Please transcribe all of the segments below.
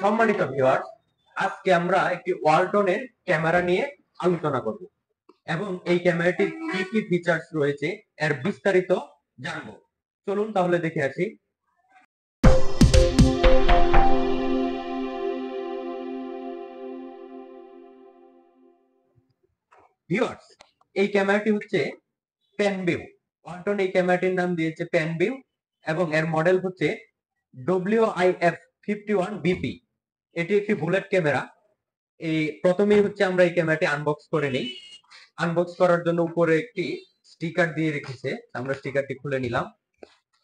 সম্মানিত ভিউয়ার্স, আজকে আমরা একটি ওয়ালটনের ক্যামেরা নিয়ে আলোচনা করব এবং এই ক্যামেরাটির কি কি ফিচার্স রয়েছে এর বিস্তারিত জানব। চলুন তাহলে দেখে আসি। ভিউয়ার্স, এই ক্যামেরাটি হচ্ছে পেনভিউ। ওয়ালটন এই ক্যামেরাটির নাম দিয়েছে পেনভিউ এবং এর মডেল হচ্ছে WIF51BP। এটি একটি বুলেট ক্যামেরা। এই প্রথমেই হচ্ছে আমরা এই ক্যামেরাটি আনবক্স করে নিই। আনবক্স করার জন্য উপরে একটি স্টিকার দিয়ে রেখেছে, আমরা স্টিকারটি খুলে নিলাম।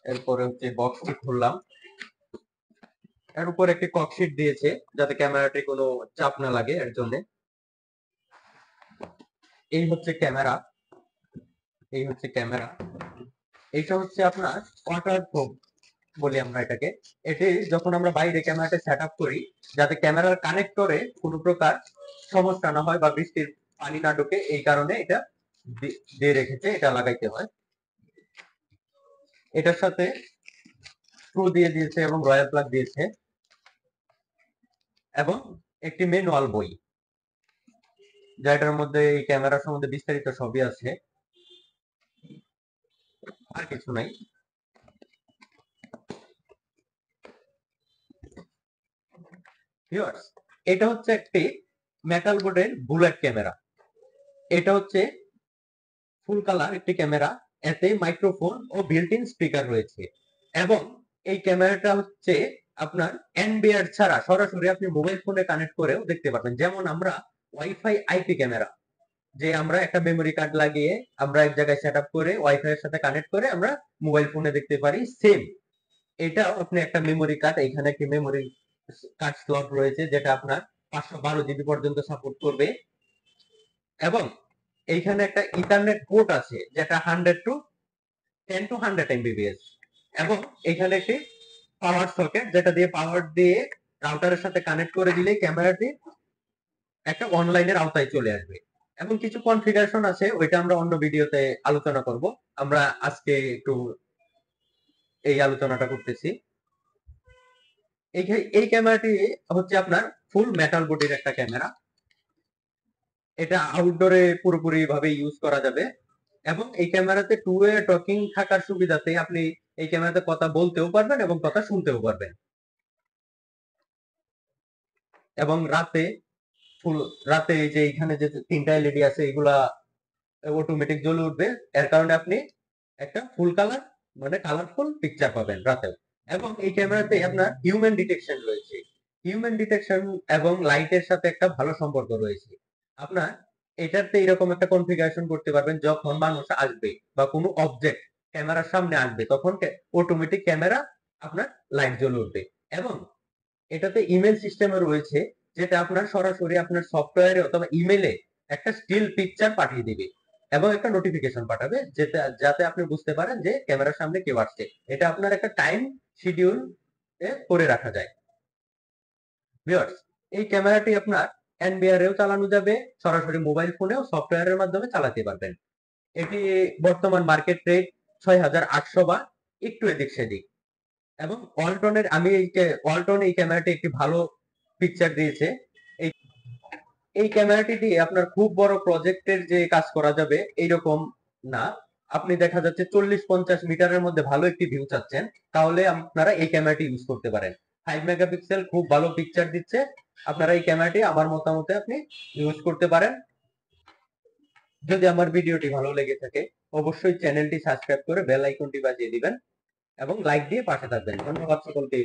এরপরে হচ্ছে বক্সটি খুললাম। এর উপর একটি ককশিট দিয়েছে যাতে ক্যামেরাটি কোনো চাপ না লাগে এর জন্য। এই হচ্ছে ক্যামেরা, এই হচ্ছে ক্যামেরা। এইটা হচ্ছে আপনার ওয়াটারপ্রুফ বলি আমরা এটাকে। এটি যখন আমরা বাইরে ক্যামেরাটা সেট আপ করি, যাতে ক্যামেরার কানেক্টরে কোনো প্রকার সমস্যা না হয় বা বৃষ্টির পানি না ঢুকে, এই কারণে এটা দিয়ে রেখেছে, এটা লাগাইতে হয়। এটার সাথে স্ক্রু দিয়ে দিয়েছে এবং রয়্যাল প্লাগ দিয়েছে এবং একটি ম্যানুয়াল বই, যেটার মধ্যে এই ক্যামেরা সম্বন্ধে বিস্তারিত সবই আছে, আর কিছু নাই। ভিউয়ার্স, এটা হচ্ছে একটি মেটাল বোর্ডের বুলেট ক্যামেরা। এটা হচ্ছে ফুল কালার একটি ক্যামেরা। এতে মাইক্রোফোন ও বিল্ট ইন স্পিকার রয়েছে এবং এই ক্যামেরাটা হচ্ছে আপনার এনবিআর ছাড়া সরাসরি আপনি মোবাইল ফোনে কানেক্ট করেও দেখতে পারবেন। যেমন আমরা ওয়াইফাই আইপি ক্যামেরা, যে আমরা একটা মেমোরি কার্ড লাগিয়ে আমরা এক জায়গায় সেট আপ করে ওয়াইফাই এর সাথে কানেক্ট করে আমরা মোবাইল ফোনে দেখতে পারি, সেম এটাও আপনি একটা মেমোরি কার্ড, এখানে একটি মেমোরি কার্ড স্লট রয়েছে যেটা আপনার 512 জিবি পর্যন্ত সাপোর্ট করবে এবং এইখানে একটা ইথারনেট পোর্ট আছে যেটা 10 to 100 Mbps এবং এখানে একটি পাওয়ার সকেট যেটা দিয়ে পাওয়ার দিয়ে রাউটারের সাথে কানেক্ট করে দিলে ক্যামেরাটি একটা অনলাইনের আওতায় চলে আসবে এবং কিছু কনফিগারেশন আছে, ওইটা আমরা অন্য ভিডিওতে আলোচনা করব। আমরা আজকে একটু এই আলোচনাটা করতেছি। এই ক্যামেরাটি হচ্ছে আপনার ফুল মেটাল বডির একটা ক্যামেরা। এটা আউটডোরে পুরোপুরি ভাবে ইউজ করা যাবে এবং এই ক্যামেরাতে টু ওয়ে টকিং থাকার সুবিধাতে আপনি এই ক্যামেরাতে কথা বলতেও পারবেন এবং কথা শুনতেও পারবেন। এবং রাতে এই যে এখানে যে তিনটা এলইডি আছে এগুলা অটোমেটিক জ্বলে উঠবে, এর কারণে আপনি একটা ফুল কালার মানে কালারফুল পিকচার পাবেন রাতেও। এবং এই ক্যামেরাতে আপনার হিউম্যান ডিটেকশন রয়েছে। হিউম্যান ডিটেকশন এবং লাইটের সাথে একটা ভালো সম্পর্ক রয়েছে। আপনার এটাতে এরকম একটা কনফিগারেশন করতে পারবেন, যখন মানুষ আসবে বা কোনো অবজেক্ট ক্যামেরার সামনে আসবে তখন অটোমেটিক ক্যামেরা আপনার লাইট জ্বলে উঠবে এবং এটাতে ইমেল সিস্টেমে রয়েছে যেটা আপনার সরাসরি আপনার সফটওয়্যারে অথবা ইমেলে একটা স্টিল পিকচার পাঠিয়ে দিবে এবং একটা নোটিফিকেশন পাঠাবে যাতে আপনি বুঝতে পারেন যে ক্যামেরার সামনে কেউ আসছে। এটা আপনার একটা টাইম শিডিউল করে রাখা যায়। ভিউয়ার্স, এই ক্যামেরাটি আপনার এনবিআর এও চালানো যাবে, সরাসরি মোবাইল ফোনেও সফটওয়্যারের মাধ্যমে চালাতে পারবেন। এটি বর্তমান মার্কেট রেট 6,800 বা একটু এদিক সেদিক এবং ওয়ালটন এই ক্যামেরাটি একটি ভালো পিকচার দিয়েছে। এই এই ক্যামেরাটি দিয়ে আপনার খুব বড় প্রজেক্টের যে কাজ করা যাবে এইরকম না। আপনি দেখা যাচ্ছে 40-50 মিটারের মধ্যে ভালো একটি ভিউ চাচ্ছেন, তাহলে আপনারা এই ক্যামেরাটি ইউজ করতে পারেন। 5 মেগাপিক্সেল খুব ভালো পিকচার দিচ্ছে। আপনারা এই ক্যামেরাটি আমার মতামতে আপনি ইউজ করতে পারেন। যদি আমার ভিডিওটি ভালো লেগে থাকে অবশ্যই চ্যানেলটি সাবস্ক্রাইব করে বেল আইকনটি বাজিয়ে দিবেন এবং লাইক দিয়ে পাশে থাকবেন। ধন্যবাদ সকলকে।